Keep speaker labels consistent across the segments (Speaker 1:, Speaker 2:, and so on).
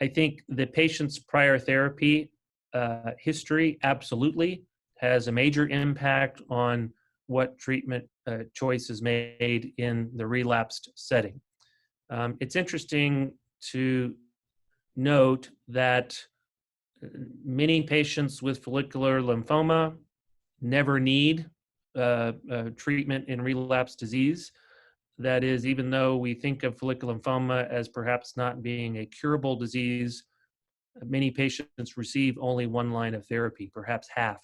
Speaker 1: I think the patient's prior therapy history absolutely has a major impact on what treatment choice is made in the relapsed setting. It's interesting to note that many patients with follicular lymphoma never need treatment in relapse disease. That is, even though we think of follicular lymphoma as perhaps not being a curable disease, many patients receive only one line of therapy, perhaps half,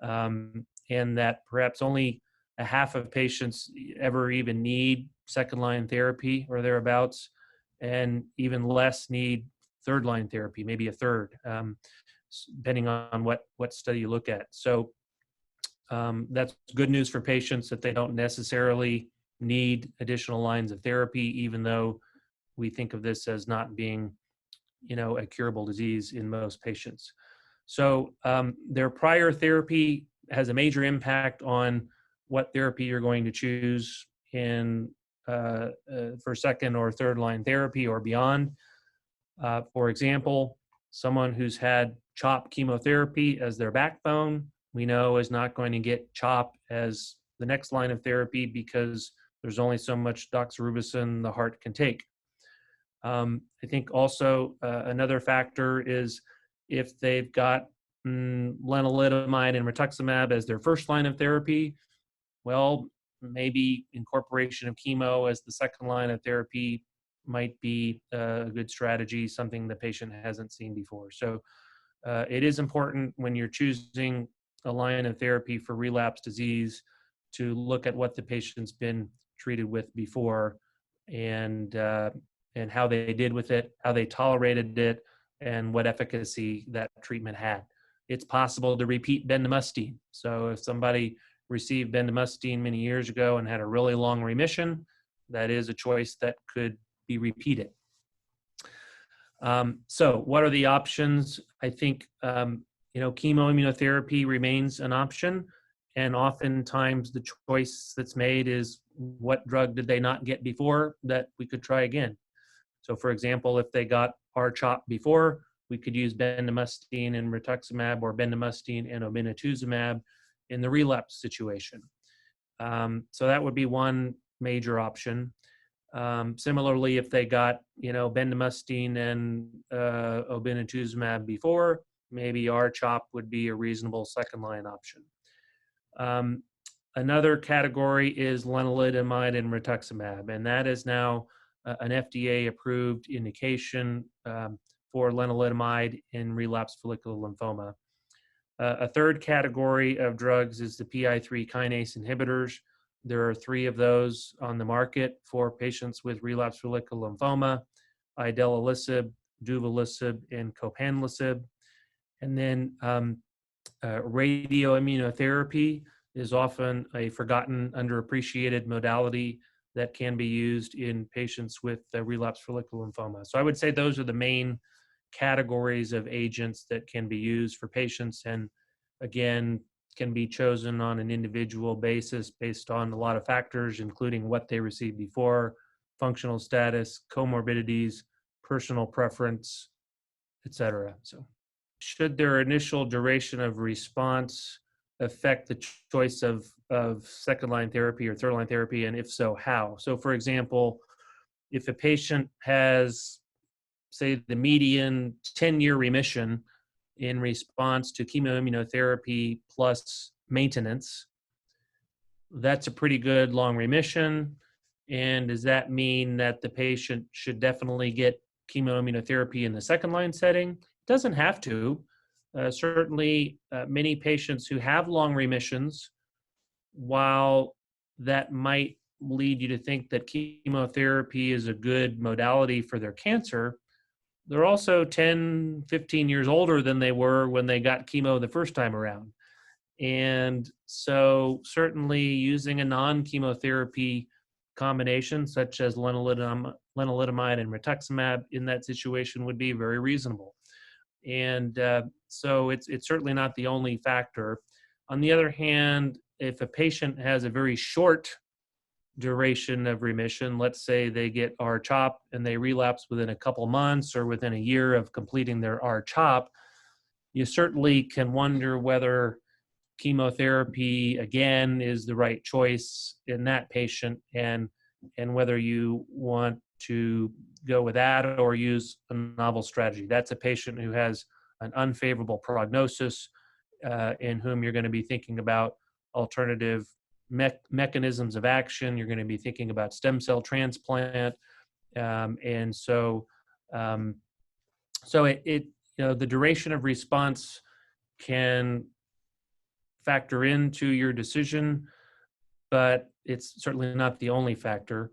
Speaker 1: and that perhaps only a half of patients ever even need second line therapy or thereabouts, and even less need third line therapy, maybe a third, depending on what study you look at. So that's good news for patients that they don't necessarily need additional lines of therapy, even though we think of this as not being, a curable disease in most patients. So their prior therapy has a major impact on what therapy you're going to choose for second or third line therapy or beyond. For example, someone who's had CHOP chemotherapy as their backbone, we know is not going to get CHOP as the next line of therapy because there's only so much doxorubicin the heart can take. I think also another factor is if they've got lenalidomide and rituximab as their first line of therapy, well, maybe incorporation of chemo as the second line of therapy might be a good strategy, something the patient hasn't seen before. So it is important when you're choosing a line of therapy for relapse disease to look at what the patient's been treated with before and how they did with it, how they tolerated it, and what efficacy that treatment had. It's possible to repeat bendamustine. So if somebody received bendamustine many years ago and had a really long remission, that is a choice that could be repeated. So what are the options? I think, chemoimmunotherapy remains an option. And oftentimes the choice that's made is what drug did they not get before that we could try again. So for example, if they got R-CHOP before, we could use bendamustine and rituximab or bendamustine and obinutuzumab in the relapse situation. So that would be one major option. Similarly, if they got, bendamustine and obinutuzumab before, maybe R-CHOP would be a reasonable second line option. Another category is lenalidomide and rituximab, and that is now an FDA-approved indication for lenalidomide in relapsed follicular lymphoma. A third category of drugs is the PI3 kinase inhibitors. There are 3 of those on the market for patients with relapsed follicular lymphoma: idelalisib, duvelisib, and copanlisib. And then radioimmunotherapy is often a forgotten, underappreciated modality that can be used in patients with relapsed follicular lymphoma. So I would say those are the main categories of agents that can be used for patients, and again, can be chosen on an individual basis based on a lot of factors, including what they received before, functional status, comorbidities, personal preference, etc. So should their initial duration of response affect the choice of second-line therapy or third-line therapy, and if so, how? So for example, if a patient has, say, the median 10-year remission in response to chemoimmunotherapy plus maintenance, that's a pretty good long remission. And does that mean that the patient should definitely get chemoimmunotherapy in the second-line setting? It doesn't have to. Certainly, many patients who have long remissions, while that might lead you to think that chemotherapy is a good modality for their cancer, they're also 10, 15 years older than they were when they got chemo the first time around. And so certainly using a non-chemotherapy combination such as lenalidomide and rituximab in that situation would be very reasonable. And so it's certainly not the only factor. On the other hand, if a patient has a very short duration of remission. Let's say they get R-CHOP and they relapse within a couple months or within a year of completing their R-CHOP. You certainly can wonder whether chemotherapy again is the right choice in that patient, and whether you want to go with that or use a novel strategy. That's a patient who has an unfavorable prognosis, in whom you're going to be thinking about alternative mechanisms of action. You're going to be thinking about stem cell transplant, and so the duration of response can factor into your decision, but it's certainly not the only factor.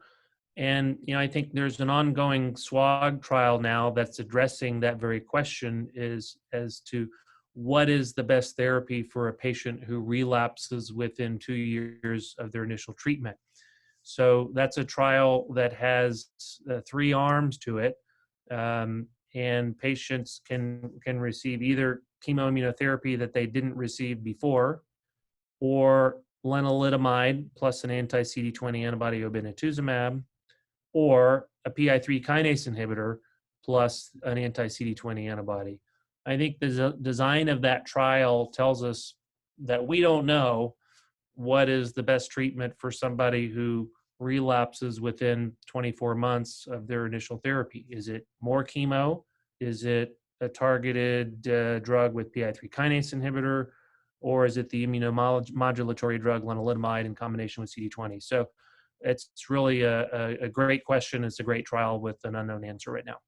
Speaker 1: And I think there's an ongoing SWOG trial now that's addressing that very question, is as to what is the best therapy for a patient who relapses within 2 years of their initial treatment. So that's a trial that has 3 arms to it, and patients can receive either chemoimmunotherapy that they didn't receive before, or lenalidomide plus an anti-CD20 antibody obinutuzumab, or a PI3 kinase inhibitor plus an anti-CD20 antibody. I think the design of that trial tells us that we don't know what is the best treatment for somebody who relapses within 24 months of their initial therapy. Is it more chemo? Is it a targeted drug with PI3 kinase inhibitor? Or is it the immunomodulatory drug lenalidomide in combination with CD20? So it's really a great question. It's a great trial with an unknown answer right now.